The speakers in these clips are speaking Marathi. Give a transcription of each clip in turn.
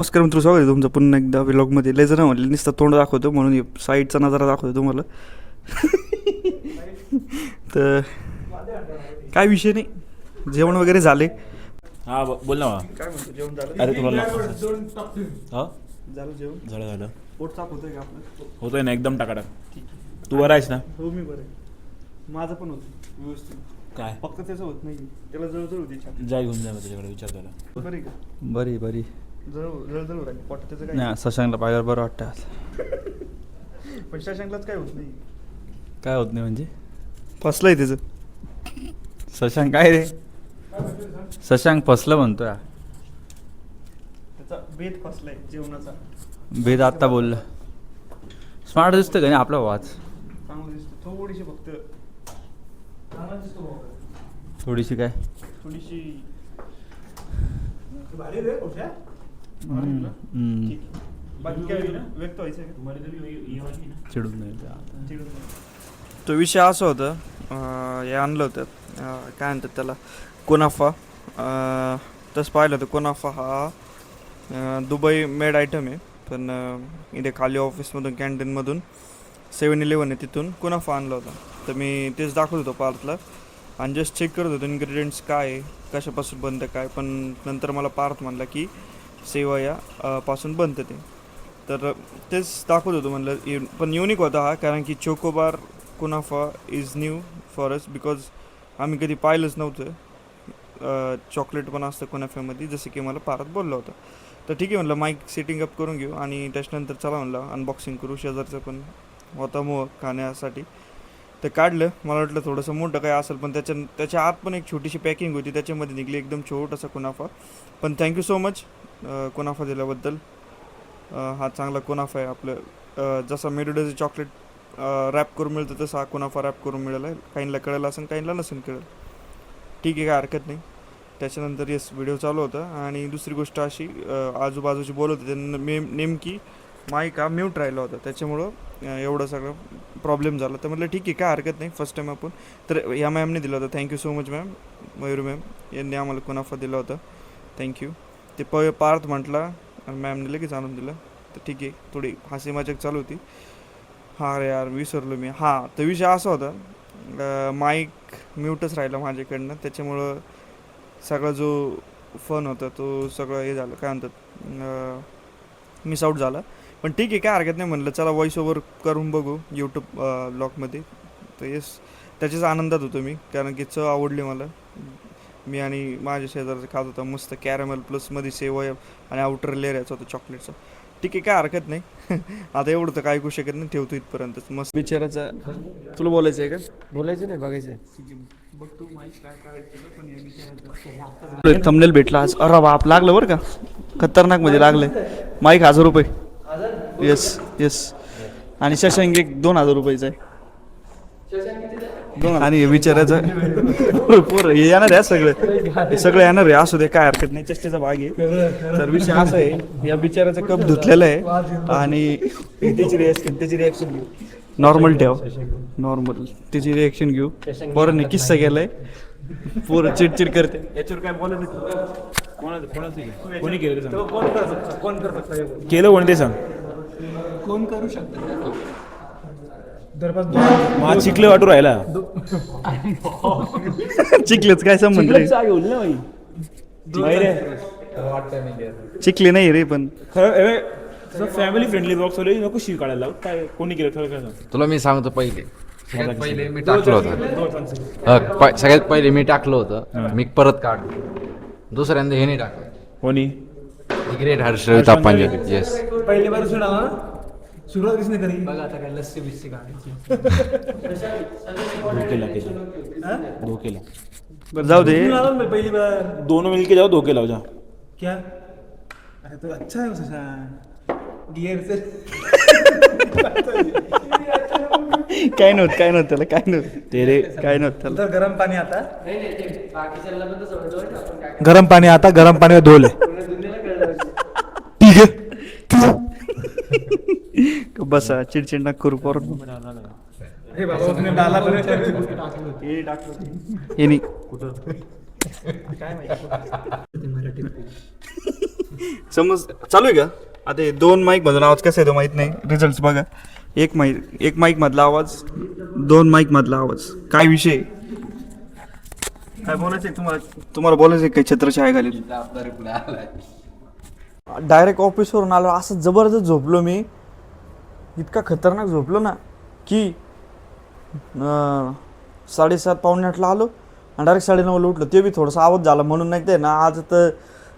नमस्कार मित्र, स्वागत आहे तुमचं पुन्हा एकदा व्लॉगमध्ये. लय जण म्हणले नुसतं तोंड दाखवतो म्हणून साईडचा नजारा दाखवतो तुम्हाला. तर काय विषय नाही, जेवण वगैरे झाले. हा बोल ना. काय म्हणतो, जेवण झालं? अरे तुम्हाला हा झालं जेवण? झालं पोट साफ होतंय का आपलं? होतंय ना एकदम टाकाटाक. ठीक आहे. तू बरं आहेस ना? हो मी बरं आहे. माझं पण होतं व्यवस्थित. काय फक्त त्याचं होत नाही, त्याला जळजळ होती छान. जा घेऊन जा त्याच्याकडे विचार त्याला. बरं आहे का? बरी जळजळ होत आहे पोटात, त्याचं काय नाही. सशांकला पाहिल्यावर बरं वाटतं आज. पण शशांकलाच काय होत नाही. काय होत नाही म्हणजे? फसलंय त्याचं. सशांक काय रे? सशांक फसलं म्हणतोय. त्याचा बेत फसलाय जेवणाचा. भेद आत्ता बोलला. स्मार्ट दिसतं का नाही आपला वाच? चांगलं दिसतो थोडीशी, फक्त चांगला दिसतो भाऊ. थोडीशी काय? थोडीशी भारी रे कोठ्या. ठीक. बाकी काय व्यक्त व्हायचं आहे चिडून नाही. का? तो विषय असा होता, हे आणलं होतं काय म्हणतात त्याला, कुनाफा. तसं पाहिलं तर कुनाफा हा दुबई मेड आयटम आहे. पण इथे खाली ऑफिसमधून कॅन्टीनमधून 7-Eleven आहे, तिथून कुनाफा आणला होता. तर मी तेच दाखवत होतो पार्थला आणि जस्ट चेक करत होतो इन्ग्रेडियंट्स काय आहे, कशापासून बनतं काय. पण नंतर मला पार्थ म्हणला की सेवया पासून बनतं ते. तर तेच दाखवत होतो म्हणलं. पण युनिक होता हा, कारण की chocobar kunafa is new for us, because आम्ही कधी पाहिलंच नव्हतं. चॉकलेट पण असतं कुनाफ्यामध्ये, जसं की मला पार्थ बोलला होता. तर ठीक आहे म्हणलं, माईक सेटिंग अप करून घेऊ आणि त्याच्यानंतर चला म्हणलं अनबॉक्सिंग करू. शेजारचं पण होता मोह खाण्यासाठी, तर काढलं. मला वाटलं थोडंसं मोठं काय असेल, पण त्याच्या आत पण एक छोटीशी पॅकिंग होती, त्याच्यामध्ये निघली एकदम छोटासा कुनाफा. पण थँक्यू सो मच कुनाफा दिल्याबद्दल. हा चांगला कुनाफा आहे आपलं. जसं मेडुडाचं चॉकलेट रॅप करून मिळतं, तसं हा कुनाफा रॅप करून मिळाला आहे. काहींना कळलं असेल, काहींना नसेल कळलं. ठीक आहे, काय हरकत नाही. त्याच्यानंतर येस व्हिडिओ चालू होता. आणि दुसरी गोष्ट अशी, आजूबाजूची बोलत होते त्यांना नेमकी माईक हा म्यूट राहिला होता, त्याच्यामुळं एवढं सगळं प्रॉब्लेम झाला. तर म्हटलं ठीक आहे, काय हरकत नाही, फर्स्ट टाईम आपण. तर या मॅमने दिला होता. Thank you so much ma'am, Mayur ma'am यांनी आम्हाला कुनाफा दिला होता. थँक्यू. ते पार्थ म्हटला आणि मॅमने लगेच आणून दिलं. तर ठीक आहे, थोडी हसी मजाक चालू होती. हां रे यार, विसरलो मी. हां, तर विषय असा होता, माईक म्यूटच राहिला माझ्याकडनं, त्याच्यामुळं सगळा जो फन होता तो सगळं हे झालं, काय म्हणतात, मिस आऊट झाला. पण ठीक आहे, काय हरकत नाही. म्हणलं चला व्हॉइस ओव्हर करून बघू यूट्यूब ब्लॉगमध्ये. तर येस, त्याच्याच आनंदात होतो मी, कारण की चव आवडली मला. मी आणि माझ्या शेजारचं खात होता मस्त कॅरमेल प्लसमध्ये सेवया आणि आउटर लेअर याचा होता चॉकलेटचा. ठीक आहे, काय हरकत नाही. आता एवढं तर काय करू शकत नाही, ठेवतो इथपर्यंतच. मस्त विचारायचा. तुला बोलायचं आहे का? बोलायचं नाही, बघायचं. थंबनेल भेटला आज. अरे बाप, लागलं बरं का, खतरनाक मध्ये लागलंय. माईक 1000 रुपये. Yes yes. आणि शशांक एक 2000 रुपयाचा आहे. आणि विचारायचं पोर हे येणार आहे, सगळं येणार आहे. असू दे, काय हरकत नाही, चेष्टेचा भाग आहे. तर विषय असा आहे, या बिचाराचा कप धुतलेला आहे आणि त्याची रिॲक्शन घेऊ. नॉर्मल ठेव, नॉर्मल त्याची रिॲक्शन घेऊ. पोरांनी किस्सा केलाय, पोरं चिडचिड करते. याच्यावर काय बोलत कोणी केलं ते सांग. केलं कोणी ते सांग. कोण करू शकतो? माझ चिखले वाटू राहिला. चिखलेच काय संबंध रे? चिखले नाही रे, पण खरं फॅमिली फ्रेंडली ब्लॉग सगळे नको शिव काढायला लावू. काय कोणी केलं खरं काय सांग. तुला मी सांगतो, सगळ्यात पहिले मी टाकलं होतं. सगळ्यात पहिले मी टाकलं होतं, मी परत काढलो. दुसऱ्यांदा हे नाही टाकलं. कोणी? ग्रेट हर्षल तापांजे. येस, पहिली बार सुनाला ना, सुरुवात किसने करी? बघा आता काय लस्सी बिस्सी काढायची. धोकेला बरं जाऊ दे. पहिली बार दोनों मिलके जाओ, धोके लाओ जा. क्या? अरे तो अच्छा है ससा गियर से. काय नव्हतं त्याला, काय नव्हतं तेरे काय नव्हतं त्याला. तर गरम पाणी आता, गरम पाणी आता, गरम पाणी धो ले. ठीक आहे, बसा, चिडचिड नका करू पोर. हे बाबा उसने डाला पर हे नाही. समज चालू आहे का आता हे 2 माईक मधून आवाज कसा येतो माहित नाही. रिझल्ट बघा. एक माईक मधला आवाज, 2 माईक मधला आवाज. काय विषय काय बोलायचंय तुम्हाला बोलायचंय काय छत्रछाया आहे घालील. डायरेक्ट ऑफिसवरून आलो असं जबरदस्त झोपलो मी. इतका खतरनाक झोपलो ना की 7:30 पावणे 8ला आलो आणि डायरेक्ट 9:30ला उठलो. ते बी थोडासा आवाज झाला म्हणून नाही ते ना. आज तर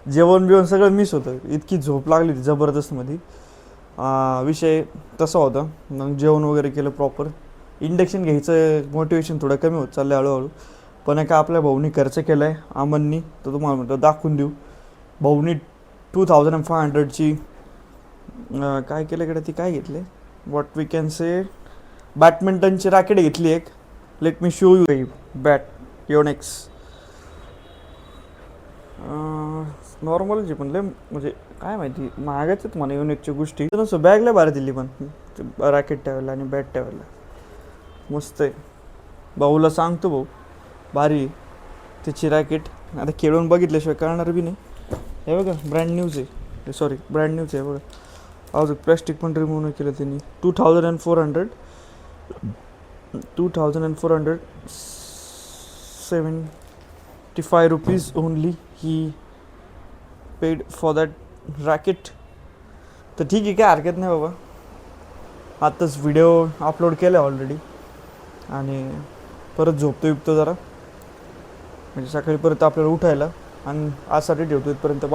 जेवण बिवण सगळं मिस होतं. इतकी झोप लागली होती जबरदस्तमध्ये. विषय तसा होता. मग जेवण वगैरे केलं प्रॉपर. इंडक्शन घ्यायचं मोटिवेशन थोडं कमी होत चाललं हळूहळू. पण एका आपल्या भाऊनी खर्च केला आहे अमननी, तर तुम्हाला म्हणतो दाखवून देऊ. भाऊनी 2500ची काय केलं इकडे ती काय घेतले वॉट वी कॅन से बॅडमिंटनची रॅकेट घेतली एक. Let me show you bat Yonex. Normal जी पण लय म्हणजे काय माहिती महागाच आहेत मला युनिकच्या गोष्टी. नसं बॅगला भारी दिली पण रॅकेट ठेवायला आणि बॅट ठेवायला मस्त आहे. भाऊला सांगतो भाऊ भारी त्याची रॅकेट. आता खेळून बघितल्याशिवाय कळणार बी नाही. हे बघा ब्रँड न्यूज आहे. सॉरी ब्रँड न्यूज आहे बघा. अजून प्लॅस्टिक पण रिमूव्ह नाही केलं त्यांनी. 2475 rupees only he paid for that racket. तर ठीक आहे काय हरकत नाही बाबा. आत्ताच व्हिडिओ अपलोड केला आहे ऑलरेडी आणि परत झोपतो जरा म्हणजे सकाळी परत आपल्याला उठायला. आणि आजसाठी ठेवतो इथपर्यंत.